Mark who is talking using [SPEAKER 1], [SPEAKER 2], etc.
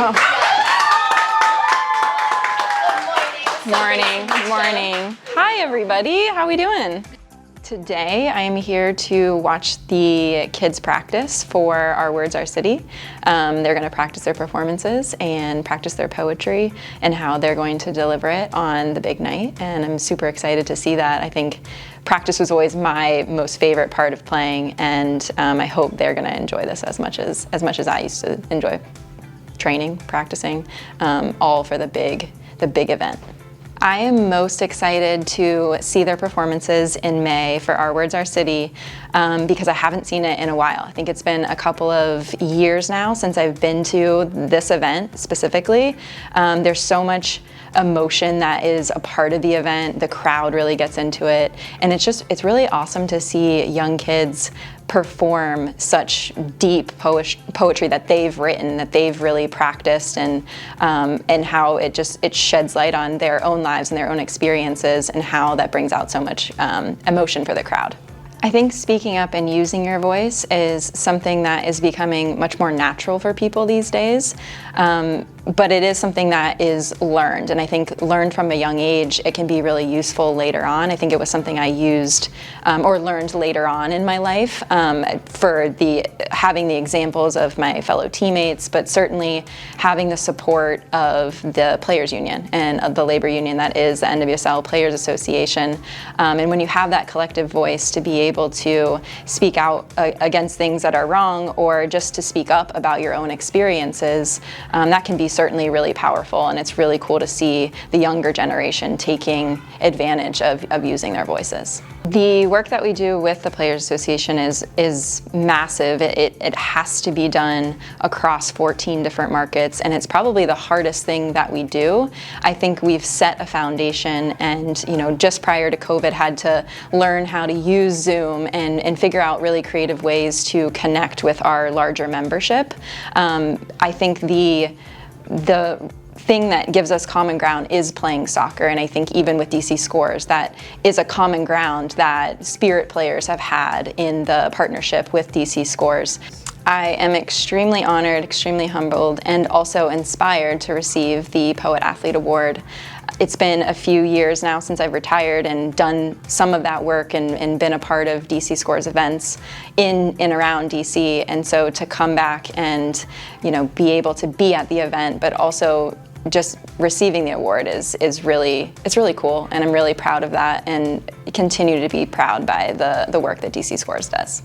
[SPEAKER 1] Morning. Hi everybody, how we doing? Today I am here to watch the kids practice for Our Words, Our City. They're going to practice their performances and practice their poetry and how they're going to deliver it on the big night, and I'm super excited to see that. I think practice was always my most favorite part of playing, and I hope they're going to enjoy this as much as I used to enjoy training, practicing, all for the big event. I am most excited to see their performances in May for Our Words, Our City because I haven't seen it in a while. I think it's been a couple of years now since I've been to this event specifically. There's so much emotion that is a part of the event. The crowd really gets into it, and it's really awesome to see young kids perform such deep poetry that they've written, that they've really practiced, and how it sheds light on their own lives and their own experiences, and how that brings out so much emotion for the crowd. I think speaking up and using your voice is something that is becoming much more natural for people these days, but it is something that is learned, and I think learned from a young age, it can be really useful later on. I think it was something I used or learned later on in my life for having the examples of my fellow teammates, but certainly having the support of the Players Union and of the labor union that is the NWSL Players Association. And when you have that collective voice to be able to speak out against things that are wrong, or just to speak up about your own experiences, that can be certainly really powerful, and it's really cool to see the younger generation taking advantage of using their voices. The work that we do with the Players Association is massive. It has to be done across 14 different markets, and it's probably the hardest thing that we do. I think we've set a foundation, and just prior to COVID had to learn how to use Zoom and figure out really creative ways to connect with our larger membership. I think the thing that gives us common ground is playing soccer, and I think even with DC Scores, that is a common ground that Spirit players have had in the partnership with DC Scores. I am extremely honored, extremely humbled, and also inspired to receive the Poet Athlete Award. It's been a few years now since I've retired and done some of that work and been a part of DC Scores events in and around DC, and so to come back and be able to be at the event, but also just receiving the award is really cool, and I'm really proud of that, and continue to be proud by the work that DC Scores does.